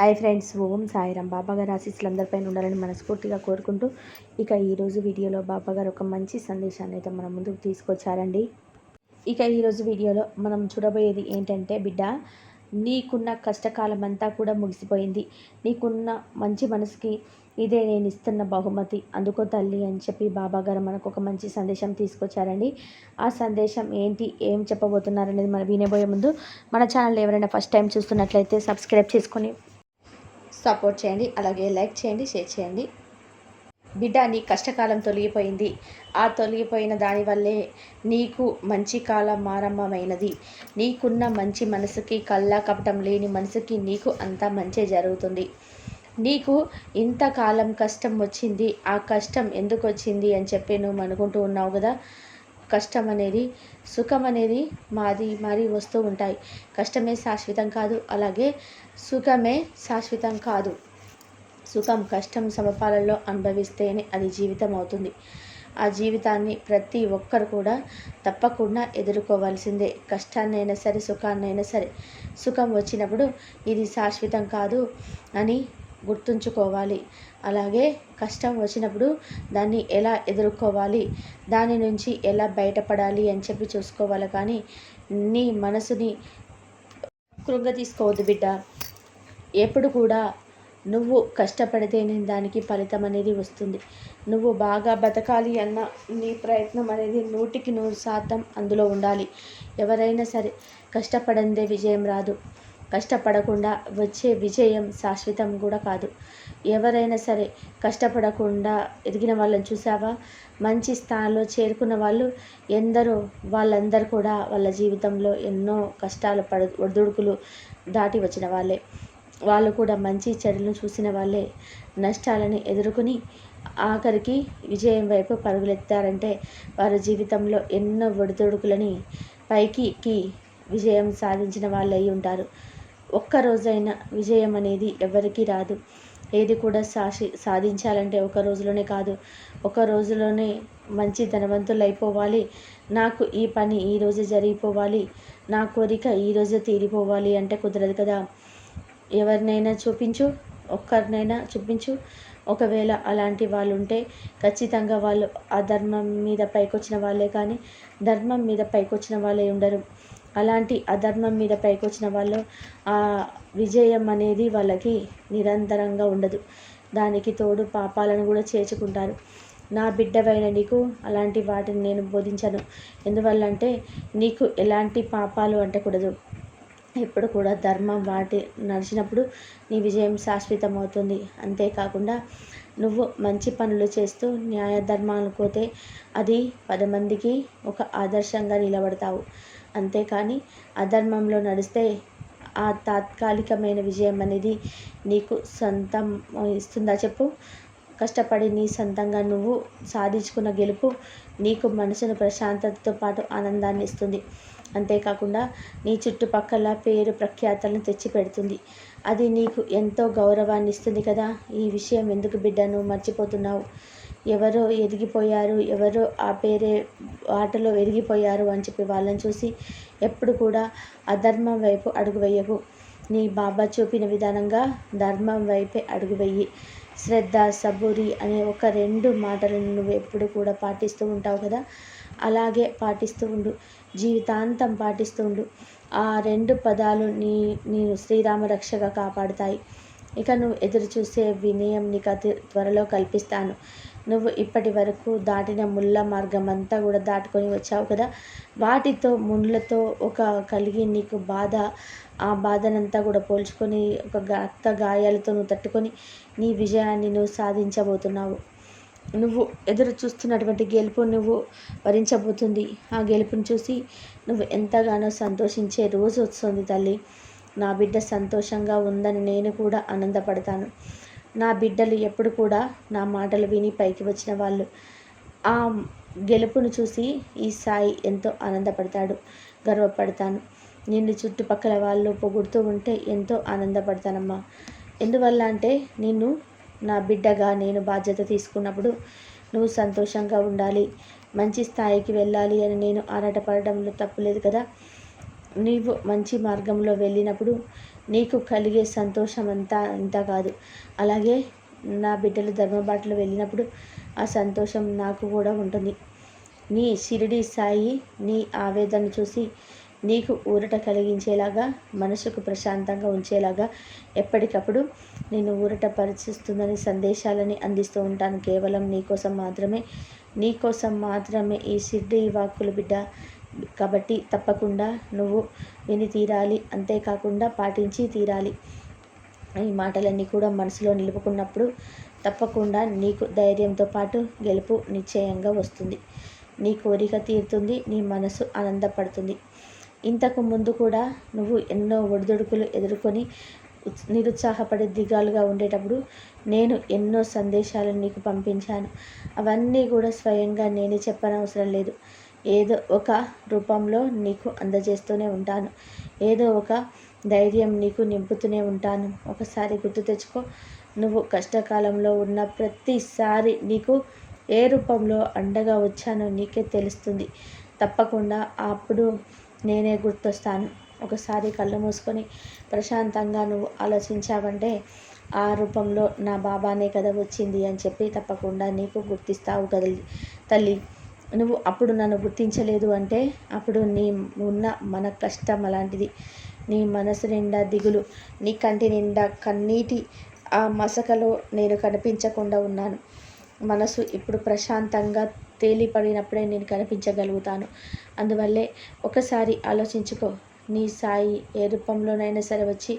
Hi friends, ఓం సాయిరాం. బాబాగారి ఆశీస్సులు అందరిపైన ఉండాలని మనస్ఫూర్తిగా కోరుకుంటూ ఈరోజు వీడియోలో బాబాగారు ఒక మంచి సందేశాన్ని అయితే మన ముందుకు తీసుకొచ్చారండి. ఈరోజు వీడియోలో మనం చూడబోయేది ఏంటంటే, బిడ్డ, నీకున్న కష్టకాలం అంతా కూడా ముగిసిపోయింది. నీకున్న మంచి మనసుకి ఇదే నేను ఇస్తున్న బహుమతి, అందుకో తల్లి అని చెప్పి బాబాగారు మనకు ఒక మంచి సందేశం తీసుకొచ్చారండి. ఆ సందేశం ఏంటి, ఏం చెప్పబోతున్నారు అనేది మనం వినబోయే ముందు మన ఛానల్ ఎవరైనా ఫస్ట్ టైం చూస్తున్నట్లయితే సబ్స్క్రైబ్ చేసుకొని సపోర్ట్ చేయండి. అలాగే లైక్ చేయండి, షేర్ చేయండి. బిడ్డ, నీ కష్టకాలం తొలగిపోయింది. ఆ తొలగిపోయిన దానివల్లే నీకు మంచి కాలం ఆరంభమైనది. నీకున్న మంచి మనసుకి, కల్లా కపటం లేని మనసుకి నీకు అంతా మంచి జరుగుతుంది. నీకు ఇంతకాలం కష్టం వచ్చింది, ఆ కష్టం ఎందుకు వచ్చింది అని చెప్పి నువ్వు అనుకుంటూ ఉన్నావు కదా. కష్టం అనేది, సుఖం అనేది మారి వస్తూ ఉంటాయి. కష్టమే శాశ్వతం కాదు, అలాగే సుఖమే శాశ్వతం కాదు. సుఖం కష్టం సమపాలలో అనుభవిస్తేనే అది జీవితం అవుతుంది. ఆ జీవితాన్ని ప్రతి ఒక్కరు కూడా తప్పకుండా ఎదుర్కోవాల్సిందే. కష్టాన్నైనా సరే, సుఖాన్నైనా సరే. సుఖం వచ్చినప్పుడు ఇది శాశ్వతం కాదు అని గుర్తుంచుకోవాలి. అలాగే కష్టం వచ్చినప్పుడు దాన్ని ఎలా ఎదుర్కోవాలి, దాని నుంచి ఎలా బయటపడాలి అని చెప్పి చూసుకోవాలి. కానీ నీ మనసుని కృంగతీసుకోవద్దు బిడ్డ. ఎప్పుడు కూడా నువ్వు కష్టపడితేనే దానికి ఫలితం అనేది వస్తుంది. నువ్వు బాగా బతకాలి అన్న నీ ప్రయత్నం అనేది 100% అందులో ఉండాలి. ఎవరైనా సరే కష్టపడందే విజయం రాదు. కష్టపడకుండా వచ్చే విజయం శాశ్వతం కూడా కాదు. ఎవరైనా సరే కష్టపడకుండా ఎదిగిన వాళ్ళని చూసావా? మంచి స్థానంలో చేరుకున్న వాళ్ళు ఎందరో, వాళ్ళందరూ కూడా వాళ్ళ జీవితంలో ఎన్నో కష్టాలు ఒడిదుడుకులు దాటి వచ్చిన వాళ్ళే. వాళ్ళు కూడా మంచి చెడులను చూసిన వాళ్ళే. నష్టాలను ఎదుర్కొని ఆఖరికి విజయం వైపు పరుగులెత్తారంటే వారి జీవితంలో ఎన్నో ఒడిదుడుకులని పైకి విజయం సాధించిన వాళ్ళు అయి ఉంటారు. ఒక్కరోజైనా విజయం అనేది ఎవరికీ రాదు. ఏది కూడా సాధించాలంటే ఒక రోజులోనే కాదు, ఒక రోజులోనే మంచి ధనవంతులు అయిపోవాలి, నాకు ఈ పని ఈరోజు జరిగిపోవాలి, నా కోరిక ఈరోజు తీరిపోవాలి అంటే కుదరదు కదా. ఎవరినైనా చూపించు, ఒక్కరినైనా చూపించు. ఒకవేళ అలాంటి వాళ్ళు ఉంటే ఖచ్చితంగా వాళ్ళు అధర్మం మీద పైకొచ్చిన వాళ్ళే, కానీ ధర్మం మీద పైకొచ్చిన వాళ్ళే ఉండరు. అలాంటి అధర్మం మీద పైకొచ్చిన వాళ్ళు ఆ విజయం అనేది వాళ్ళకి నిరంతరంగా ఉండదు. దానికి తోడు పాపాలను కూడా చేర్చుకుంటారు. నా బిడ్డవైన నీకు అలాంటి వాటిని నేను బోధించను. ఎందువల్లంటే నీకు ఎలాంటి పాపాలు అంటకూడదు. ఎప్పుడు కూడా ధర్మం వాటి నడిచినప్పుడు నీ విజయం శాశ్వతం అవుతుంది. అంతేకాకుండా నువ్వు మంచి పనులు చేస్తూ న్యాయ ధర్మాలు పోతే అది 10 మందికి ఒక ఆదర్శంగా నిలబడతావు. అంతేకాని అధర్మంలో నడిస్తే ఆ తాత్కాలికమైన విజయం అనేది నీకు సొంతం ఇస్తుందా చెప్పు? కష్టపడి నీ సొంతంగా నువ్వు సాధించుకున్న గెలుపు నీకు మనసును ప్రశాంతతతో పాటు ఆనందాన్ని ఇస్తుంది. అంతేకాకుండా నీ చుట్టుపక్కల పేరు ప్రఖ్యాతలను తెచ్చిపెడుతుంది. అది నీకు ఎంతో గౌరవాన్ని ఇస్తుంది కదా. ఈ విషయం ఎందుకు బిడ్డ నువ్వు మర్చిపోతున్నావు? ఎవరో ఎదిగిపోయారు, ఎవరో ఆ పేరే ఆటలో ఎదిగిపోయారు అని చెప్పి వాళ్ళని చూసి ఎప్పుడు కూడా అధర్మం వైపు అడుగు వేయకు. నీ బాబా చూపిన విధానంగా ధర్మం వైపే అడుగు వెయ్యి. శ్రద్ధ, సబూరి అనే ఒక 2 మాటలను నువ్వు ఎప్పుడు కూడా పాటిస్తూ ఉంటావు కదా. అలాగే పాటిస్తూ ఉండు, జీవితాంతం పాటిస్తూ ఉండు. ఆ 2 పదాలు నేను శ్రీరామ రక్షగా కాపాడుతాయి. ఇక నువ్వు ఎదురు చూసే వినయం నీకు అతి త్వరలో కల్పిస్తాను. నువ్వు ఇప్పటి వరకు దాటిన ముళ్ళ మార్గం అంతా కూడా దాటుకొని వచ్చావు కదా. వాటితో ముళ్ళతో ఒక కలిగి నీకు బాధ, ఆ బాధనంతా కూడా పోల్చుకొని ఒక రక్త గాయాలతో నువ్వు తట్టుకొని నీ విజయాన్ని నువ్వు సాధించబోతున్నావు. నువ్వు ఎదురు చూస్తున్నటువంటి గెలుపు నువ్వు వరించబోతుంది. ఆ గెలుపుని చూసి నువ్వు ఎంతగానో సంతోషించే రోజు వస్తుంది తల్లి. నా బిడ్డ సంతోషంగా ఉందని నేను కూడా ఆనందపడతాను. నా బిడ్డలు ఎప్పుడు కూడా నా మాటలు విని పైకి వచ్చిన వాళ్ళు. ఆ గెలుపును చూసి ఈ సాయి ఎంతో ఆనందపడతాడు, గర్వపడతాను. నిన్ను చుట్టుపక్కల వాళ్ళు పొగుడుతూ ఉంటే ఎంతో ఆనందపడతానమ్మా. ఎందువల్ల అంటే నిన్ను నా బిడ్డగా నేను బాధ్యత తీసుకున్నప్పుడు నువ్వు సంతోషంగా ఉండాలి, మంచి స్థాయికి వెళ్ళాలి అని నేను ఆరాటపడడంలో తప్పులేదు కదా. నీవు మంచి మార్గంలో వెళ్ళినప్పుడు నీకు కలిగే సంతోషం అంతా ఇంత కాదు. అలాగే నా బిడ్డలు ధర్మబాటలో వెళ్ళినప్పుడు ఆ సంతోషం నాకు కూడా ఉంటుంది. నీ షిరిడి సాయి నీ ఆవేదన చూసి నీకు ఊరట కలిగించేలాగా, మనసుకు ప్రశాంతంగా ఉంచేలాగా ఎప్పటికప్పుడు నేను ఊరట పరిచిస్తుందని సందేశాలని అందిస్తూ ఉంటాను. కేవలం నీకోసం మాత్రమే ఈ షిరిడి వాక్కులు బిడ్డ. కాబట్టి తప్పకుండా నువ్వు విని తీరాలి, అంతేకాకుండా పాటించి తీరాలి. ఈ మాటలన్నీ కూడా మనసులో నిలుపుకున్నప్పుడు తప్పకుండా నీకు ధైర్యంతో పాటు గెలుపు నిశ్చయంగా వస్తుంది. నీ కోరిక తీరుతుంది, నీ మనసు ఆనందపడుతుంది. ఇంతకు ముందు కూడా నువ్వు ఎన్నో ఒడిదుడుకులు ఎదుర్కొని నిరుత్సాహపడి దిగాలుగా ఉండేటప్పుడు నేను ఎన్నో సందేశాలను నీకు పంపించాను. అవన్నీ కూడా స్వయంగా నేనే చెప్పనవసరం లేదు. ఏదో ఒక రూపంలో నీకు అందజేస్తూనే ఉంటాను. ఏదో ఒక ధైర్యం నీకు నింపుతూనే ఉంటాను. ఒకసారి గుర్తు తెచ్చుకో, నువ్వు కష్టకాలంలో ఉన్న ప్రతిసారి నీకు ఏ రూపంలో అండగా వచ్చానో నీకే తెలుస్తుంది. తప్పకుండా అప్పుడు నేనే గుర్తొస్తాను. ఒకసారి కళ్ళు మూసుకొని ప్రశాంతంగా నువ్వు ఆలోచించావంటే ఆ రూపంలో నా బాబానే కదా వచ్చింది అని చెప్పి తప్పకుండా నీకు గుర్తిస్తావు కదా తల్లి. నువ్వు అప్పుడు నన్ను గుర్తించలేదు అంటే అప్పుడు నీ ఉన్న మన కష్టం అలాంటిది. నీ మనసు నిండా దిగులు, నీ కంటి నిండా కన్నీటి ఆ మసకలో నేను కనిపించకుండా ఉన్నాను. మనసు ఇప్పుడు ప్రశాంతంగా తేలిపడినప్పుడే నేను కనిపించగలుగుతాను. అందువల్లే ఒకసారి ఆలోచించుకో. నీ సాయి ఏ రూపంలోనైనా సరే వచ్చి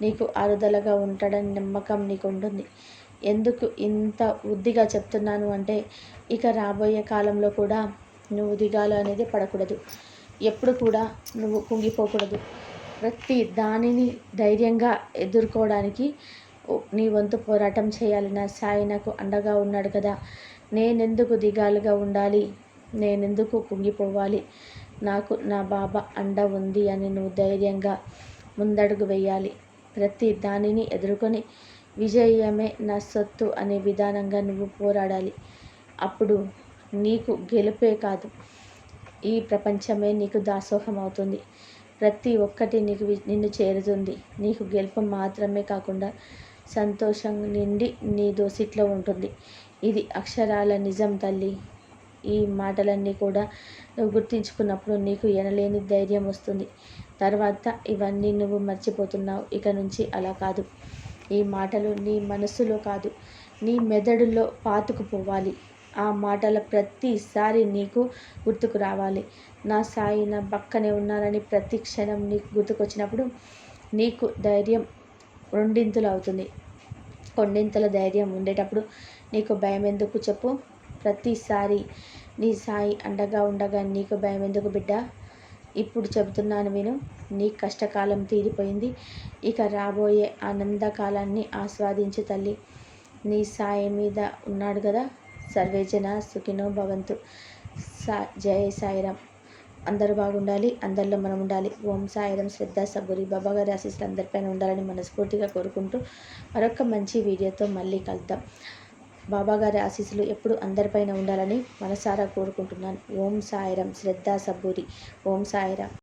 నీకు ఆరుదలగా ఉంటాడని నమ్మకం నీకు ఉంటుంది. ఎందుకు ఇంత ఉద్దిగా చెప్తున్నాను అంటే ఇక రాబోయే కాలంలో కూడా నువ్వు దిగాలు అనేది పడకూడదు. ఎప్పుడు కూడా నువ్వు కుంగిపోకూడదు. ప్రతి దానిని ధైర్యంగా ఎదుర్కోవడానికి నీ వంతు పోరాటం చేయాలి. నా సాయి నాకు అండగా ఉన్నాడు కదా, నేనెందుకు దిగాలుగా ఉండాలి, నేనెందుకు కుంగిపోవాలి, నాకు నా బాబా అండ ఉంది అని నువ్వు ధైర్యంగా ముందడుగు వేయాలి. ప్రతి దానిని ఎదుర్కొని విజయమే నా సొత్తు అనే విధానంగా నువ్వు పోరాడాలి. అప్పుడు నీకు గెలుపే కాదు, ఈ ప్రపంచమే నీకు దాసోహం అవుతుంది. ప్రతి ఒక్కటి నిన్ను చేరుతుంది. నీకు గెలుపు మాత్రమే కాకుండా సంతోషం నిండి నీ దోసిట్లో ఉంటుంది. ఇది అక్షరాల నిజం తల్లి. ఈ మాటలన్నీ కూడా నువ్వు గుర్తించుకున్నప్పుడు నీకు ఎనలేని ధైర్యం వస్తుంది. తర్వాత ఇవన్నీ నువ్వు మర్చిపోతున్నావు. ఇక నుంచి అలా కాదు. ఈ మాటలు నీ మనసులో కాదు, నీ మెదడులో పాతుకుపోవాలి. ఆ మాటల ప్రతిసారి నీకు గుర్తుకు రావాలి. నా సాయి నా పక్కనే ఉన్నానని ప్రతి క్షణం నీకు గుర్తుకొచ్చినప్పుడు నీకు ధైర్యం రెండింతలు అవుతుంది. కొండింతల ధైర్యం ఉండేటప్పుడు నీకు భయం ఎందుకు చెప్పు? ప్రతిసారి నీ సాయి అండగా ఉండగా నీకు భయం ఎందుకు బిడ్డ? ఇప్పుడు చెబుతున్నాను విను. నీ కష్టకాలం తీరిపోయింది. ఇక రాబోయే ఆనందకాలాన్ని ఆస్వాదించు తల్లి. నీ సాయి మీద ఉన్నాడు కదా. సర్వేజన సుఖినో భవంతు. జయ సాయిరామ్. అందరూ బాగుండాలి, అందరిలో మనం ఉండాలి. ఓం సాయిరామ్. శ్రద్ధ సబ్బురి బాబాగారి ఆశీస్సులు అందరిపైన ఉండాలని మనస్ఫూర్తిగా కోరుకుంటూ మరొక మంచి వీడియోతో మళ్ళీ కలుద్దాం. బాబాగారి ఆశీస్సులు ఎప్పుడు అందరిపైన ఉండాలని మనసారా కోరుకుంటున్నాను. ఓం సాయిరామ్. శ్రద్ధ సబ్బురి. ఓం సాయిరామ్.